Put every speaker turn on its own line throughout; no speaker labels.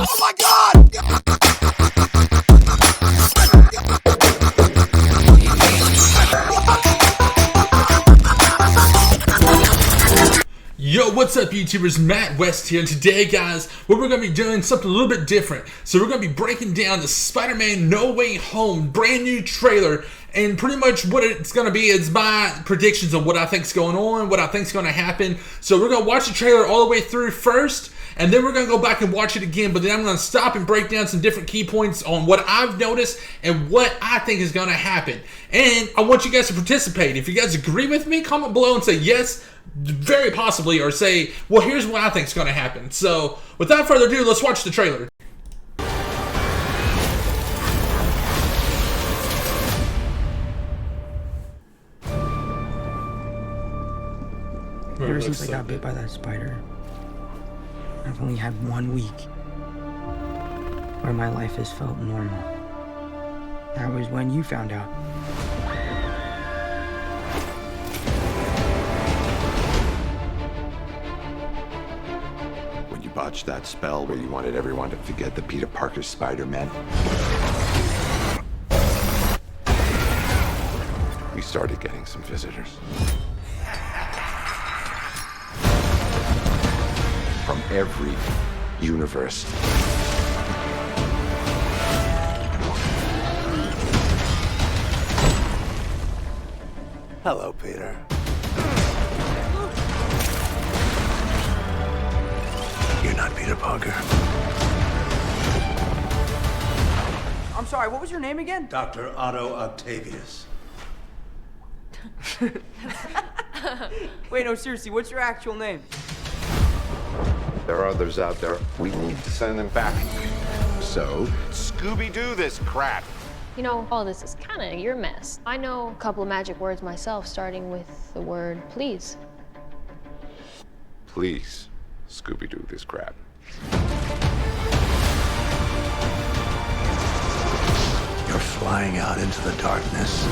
Oh my God! Yo, what's up YouTubers, Matt West here, and today guys, what we're going to be doing something a little bit different. So we're going to be breaking down the Spider-Man No Way Home brand new trailer, and pretty much what it's going to be is my predictions of what I think's going on, what I think's going to happen. So we're going to watch the trailer all the way through first, and then we're going to go back and watch it again, but then I'm going to stop and break down some different key points on what I've noticed and what I think is going to happen. And I want you guys to participate. If you guys agree with me, comment below and say yes, very possibly, or say, well, here's what I think is going to happen. So without further ado, let's watch the trailer.
Ever since I got bit by that spider, I've only had 1 week where my life has felt normal. That was when you found out.
When you botched that spell where you wanted everyone to forget the Peter Parker Spider-Man, we started getting some visitors. From every universe.
Hello, Peter. You're not Peter Parker.
I'm sorry, what was your name again?
Dr. Otto Octavius.
Wait, no, seriously, what's your actual name?
There are others out there. We need to send them back. So, Scooby-Doo this crap.
You know, all this is kind of your mess. I know a couple of magic words myself, starting with the word please.
Please, Scooby-Doo this crap.
You're flying out into the darkness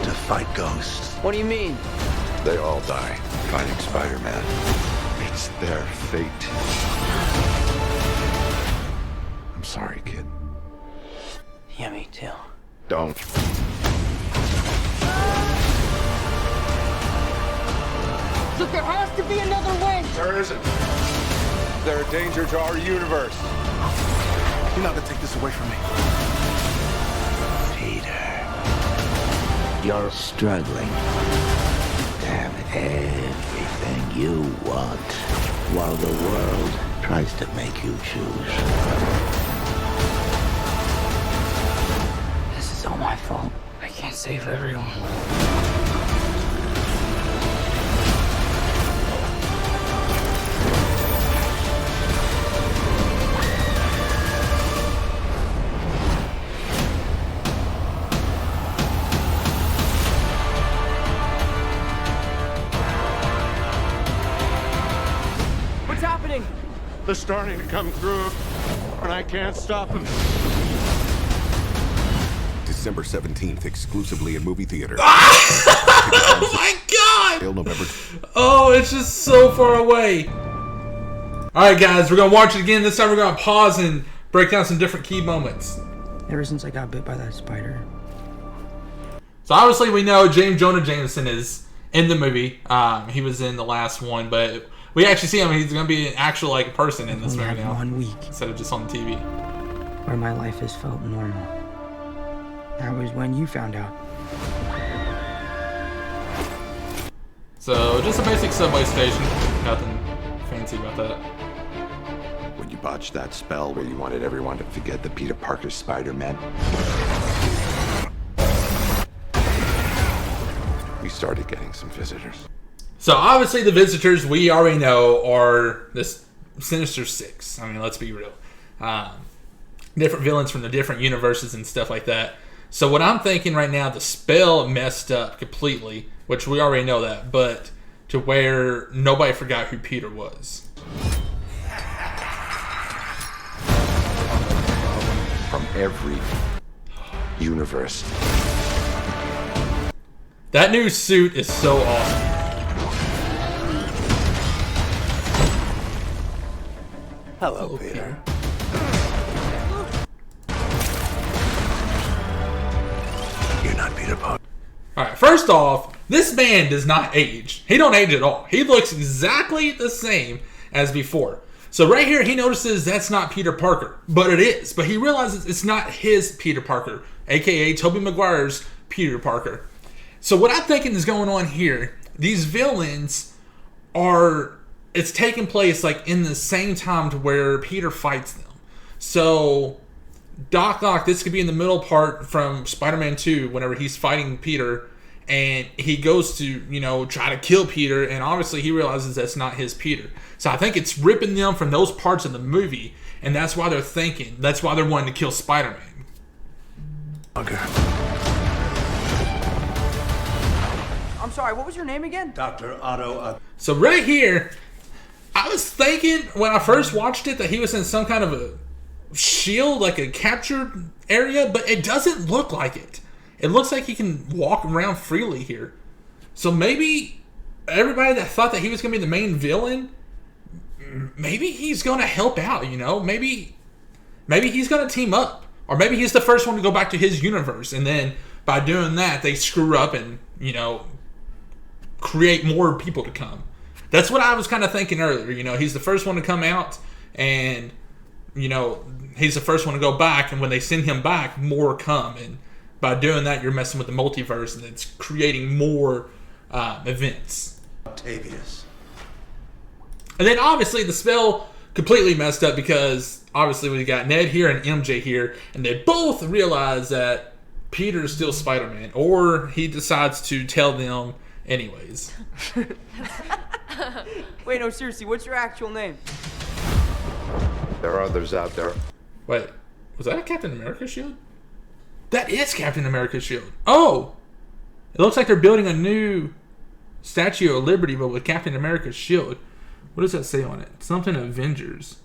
to fight ghosts.
What do you mean?
They all die fighting Spider-Man. It's their fate. I'm sorry, kid.
Yeah, me too.
Don't.
Look, there has to be another way!
There isn't. They're a danger to our universe.
You're not gonna take this away from me. Peter.
You're struggling to have everything you want while the world tries to make you choose.
This is all my fault. I can't save everyone. What's happening?
They're starting to come through, and I can't stop them.
December 17th, exclusively in movie theater.
Oh my God!
Till November.
Oh, it's just so far away. Alright guys, we're gonna watch it again. This time we're gonna pause and break down some different key moments.
Ever since I got bit by that spider,
So obviously we know James Jonah Jameson is in the movie. He was in the last one, but we actually see him. He's gonna be an actual like person in this
only
movie
had
now,
1 week
instead of just on TV.
where my life has felt normal. That was when you found out.
So just a basic subway station. Nothing fancy about that.
When you botched that spell where you wanted everyone to forget the Peter Parker Spider-Man, we started getting some visitors.
So obviously the visitors we already know are this Sinister Six. I mean, let's be real. Different villains from the different universes and stuff like that. So what I'm thinking right now, the spell messed up completely, which we already know that, but to where nobody forgot who Peter was.
From every universe.
That new suit is so awesome. Hello, Peter.
not Peter Parker.
Alright, first off, this man does not age. He don't age at all. He looks exactly the same as before. So right here, he notices that's not Peter Parker, but it is. But he realizes it's not his Peter Parker, aka Tobey Maguire's Peter Parker. So what I'm thinking is going on here, these villains are, it's taking place like in the same time to where Peter fights them. So Doc Ock, this could be in the middle part from Spider-Man 2, whenever he's fighting Peter, and he goes to, you know, try to kill Peter, and obviously he realizes that's not his Peter. So I think it's ripping them from those parts of the movie, and that's why they're thinking, that's why they're wanting to kill Spider-Man.
Okay.
I'm sorry, what was your name again?
Dr. Otto.
So right here, I was thinking when I first watched it that he was in some kind of a shield, like a captured area, but it doesn't look like it. It looks like he can walk around freely here. So maybe everybody that thought that he was going to be the main villain, maybe he's going to help out, you know? Maybe he's going to team up. Or maybe he's the first one to go back to his universe, and then by doing that, they screw up and, you know, create more people to come. That's what I was kind of thinking earlier. You know, he's the first one to come out, and, you know, he's the first one to go back, and when they send him back, more come. And by doing that, you're messing with the multiverse, and it's creating more events.
Octavius.
And then obviously the spell completely messed up because obviously we got Ned here and MJ here, and they both realize that Peter's still Spider-Man, or he decides to tell them anyways.
Wait, no, seriously, what's your actual name?
There are others out there.
Wait, was that a Captain America shield? That is Captain America's shield. Oh! It looks like they're building a new Statue of Liberty, but with Captain America's shield. What does that say on it? Something Avengers.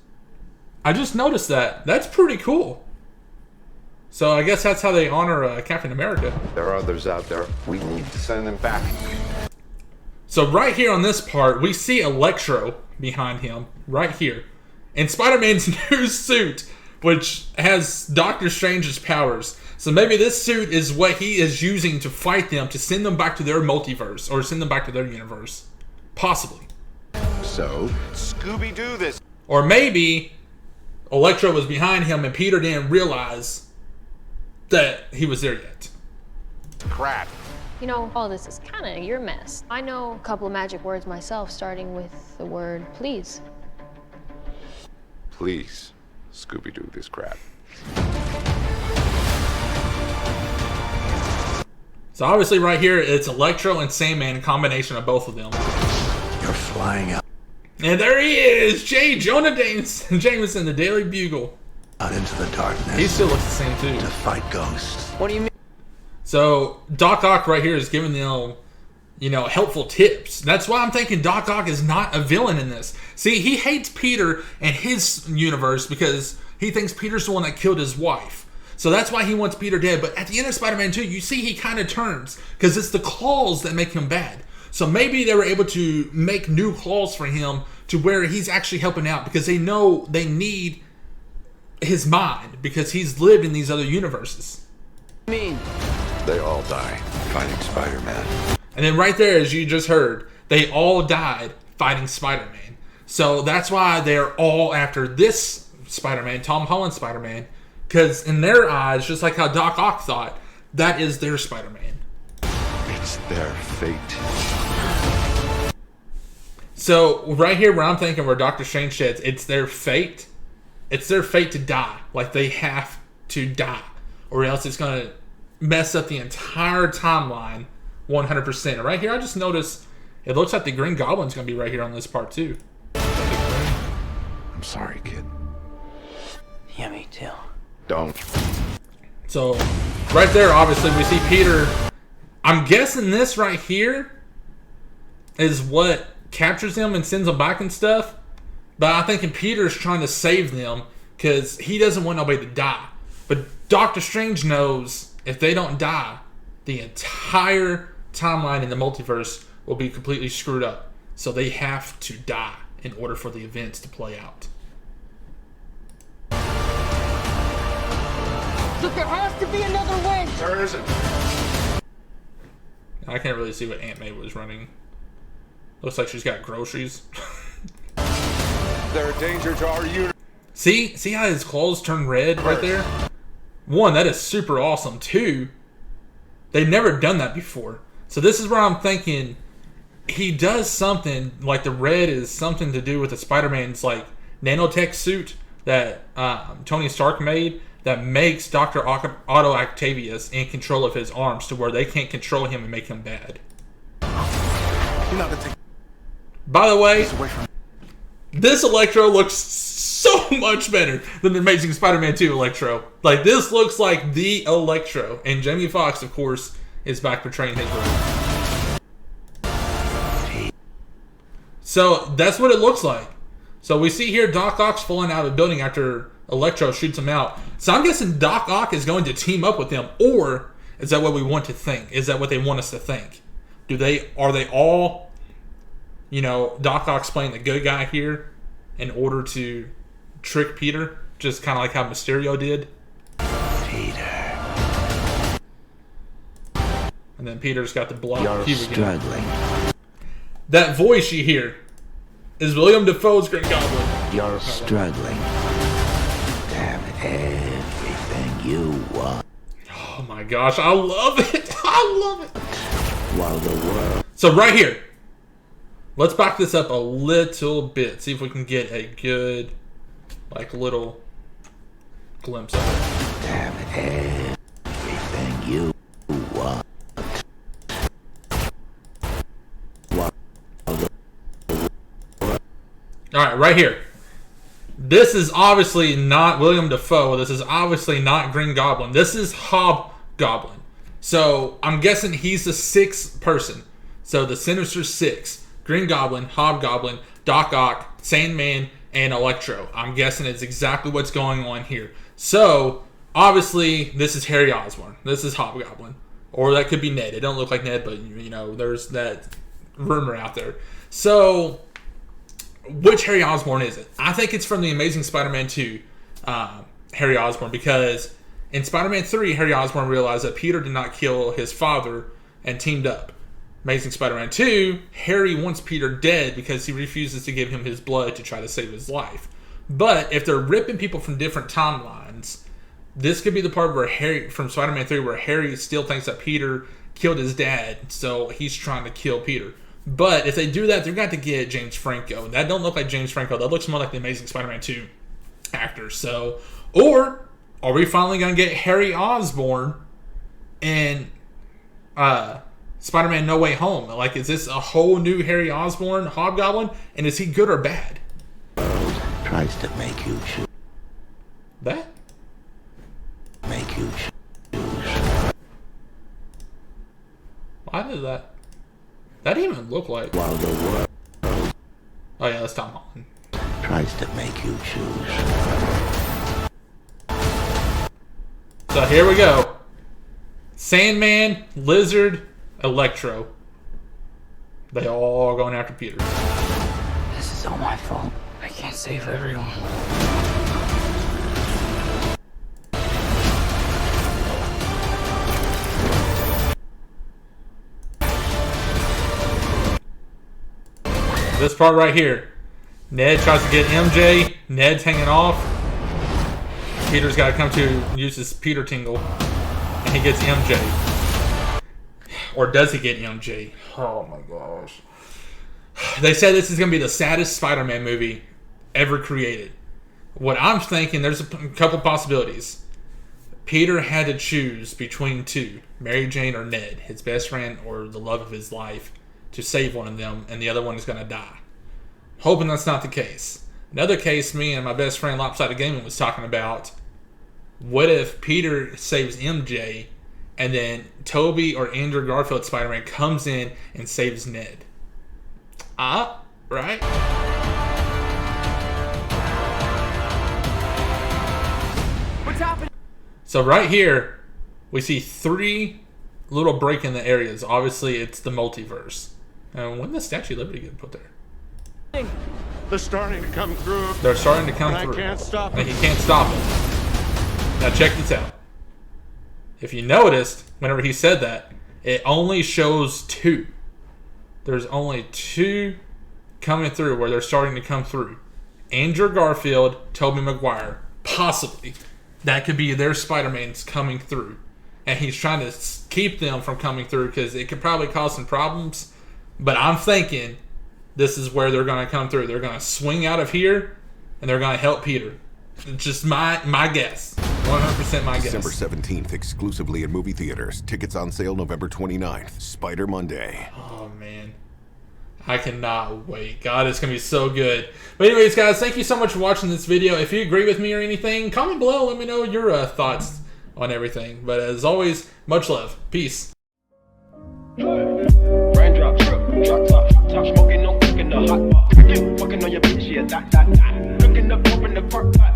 I just noticed that. That's pretty cool. So I guess that's how they honor Captain America.
There are others out there. We need to send them back.
So right here on this part, we see Electro behind him, right here. In Spider-Man's new suit, which has Doctor Strange's powers. So maybe this suit is what he is using to fight them, to send them back to their multiverse, or send them back to their universe. Possibly.
So, Scooby-Doo this.
Or maybe Electro was behind him and Peter didn't realize that he was there yet.
Crap.
You know, all this is kind of your mess. I know a couple of magic words myself, starting with the word please.
Please, Scooby-Doo this crap.
So obviously right here, it's Electro and Sandman, a combination of both of them.
You're flying out
And there he is, J. Jonah Jameson, the Daily Bugle.
into the darkness
He still looks the same too.
to fight ghosts.
What do you mean?
So Doc Ock right here is giving them, you know, helpful tips. That's why I'm thinking Doc Ock is not a villain in this. See, he hates Peter and his universe because he thinks Peter's the one that killed his wife. So that's why he wants Peter dead. But at the end of Spider-Man 2, you see he kind of turns because it's the claws that make him bad. So maybe they were able to make new claws for him to where he's actually helping out because they know they need his mind because he's lived in these other universes.
They all die fighting Spider-Man.
And then right there, as you just heard, they all died fighting Spider-Man. So that's why they're all after this Spider-Man, Tom Holland Spider-Man, because in their eyes, just like how Doc Ock thought, that is their Spider-Man.
It's their fate.
So right here where I'm thinking where Doctor Strange says it's their fate, it's their fate to die. Like they have to die. Or else it's going to mess up the entire timeline 100%. And right here I just noticed it looks like the Green Goblin's going to be right here on this part too.
I'm sorry, kid.
Yeah, me too.
Don't.
So right there obviously we see Peter. I'm guessing this right here is what captures them and sends them back and stuff. But I'm thinking Peter's trying to save them because he doesn't want nobody to die. But Doctor Strange knows if they don't die, the entire timeline in the multiverse will be completely screwed up. So they have to die in order for the events to play out.
Look, there has to be another way.
There isn't.
I can't really see what Aunt May was running. Looks like she's got groceries.
They're a danger to our unit.
See how his claws turn red right there? One, that is super awesome. Two, they've never done that before. So this is where I'm thinking he does something, like the red is something to do with the Spider-Man's like nanotech suit that Tony Stark made that makes Dr. Otto Octavius in control of his arms to where they can't control him and make him bad.
You're not gonna take
By the way,
this away from me.
this Electro looks so much better than the Amazing Spider-Man 2 Electro. Like, this looks like the Electro. And Jamie Foxx, of course, is back portraying his role. So, that's what it looks like. So, we see here Doc Ock's falling out of a building after Electro shoots him out. So, I'm guessing Doc Ock is going to team up with him. Or, is that what we want to think? Is that what they want us to think? Are they all, you know, Doc Ock's playing the good guy here in order to trick Peter, just kind of like how Mysterio did.
Peter,
And then Peter's got the blood.
you're struggling.
That voice you hear is William Dafoe's Green Goblin.
You're struggling to have everything you want
Oh my gosh, I love it. I love it.
while the world
So right here, let's back this up a little bit. See if we can get a good, like, little glimpse of it.
to have everything you want.
Alright, right here. This is obviously not William Dafoe. This is obviously not Green Goblin. This is Hobgoblin. So, I'm guessing he's the sixth person. So, the Sinister Six. Green Goblin, Hobgoblin, Doc Ock, Sandman, and Electro. I'm guessing it's exactly what's going on here. So, obviously, this is Harry Osborn. This is Hobgoblin. Or that could be Ned. It don't look like Ned, but, you know, there's that rumor out there. So, which Harry Osborn is it? I think it's from the Amazing Spider-Man 2, Harry Osborn, because in Spider-Man 3, Harry Osborn realized that Peter did not kill his father and teamed up. Amazing Spider-Man 2, Harry wants Peter dead because he refuses to give him his blood to try to save his life. But if they're ripping people from different timelines, this could be the part where Harry, from Spider-Man 3, where Harry still thinks that Peter killed his dad, so he's trying to kill Peter. But if they do that, they're going to have to get James Franco. That don't look like James Franco. That looks more like the Amazing Spider-Man 2 actor. So, or are we finally going to get Harry Osborn in Spider-Man No Way Home? Like, is this a whole new Harry Osborn Hobgoblin? And is he good or bad?
tries to make you choose.
That?
Make you choose.
Why did that? That didn't even look like.
While the world
Oh yeah, that's Tom Holland.
tries to make you choose.
So here we go. Sandman, Lizard, Electro. They all going after Peter.
This is all my fault. I can't save everyone.
This part right here. Ned tries to get MJ. Ned's hanging off. Peter's got to come to use his Peter tingle. And he gets MJ. Or does he get MJ? Oh my gosh. They said this is going to be the saddest Spider-Man movie ever created. What I'm thinking, there's a couple possibilities. Peter had to choose between two. Mary Jane or Ned, his best friend or the love of his life, to save one of them, and the other one is going to die. Hoping that's not the case. Another case me and my best friend Lopsided Gaming was talking about, what if Peter saves MJ, and then Toby or Andrew Garfield Spider-Man comes in and saves Ned? Right?
What's happening?
So right here, we see three little break in the areas. Obviously, it's the multiverse. And when the Statue of Liberty get put there?
They're starting to come through.
They're starting to come
And I
through.
can't stop
And
it.
he can't stop it. Now check this out. If you noticed, whenever he said that, it only shows 2. There's only 2 coming through where they're starting to come through. Andrew Garfield, Tobey Maguire. Possibly. That could be their Spider-Man's coming through. And he's trying to keep them from coming through because it could probably cause some problems. But I'm thinking this is where they're going to come through. They're going to swing out of here, and they're going to help Peter. It's just my guess. 100% my guess.
December 17th, exclusively in movie theaters. Tickets on sale November 29th. Spider Monday.
Oh, man. I cannot wait. God, it's going to be so good. But anyways, guys, thank you so much for watching this video. If you agree with me or anything, comment below. Let me know your thoughts on everything. But as always, much love. Peace.
Raindrop, drop top, top smoking, no cooking the hot pot. Fucking on your bitch, yeah, that. Cooking up, open the park pot.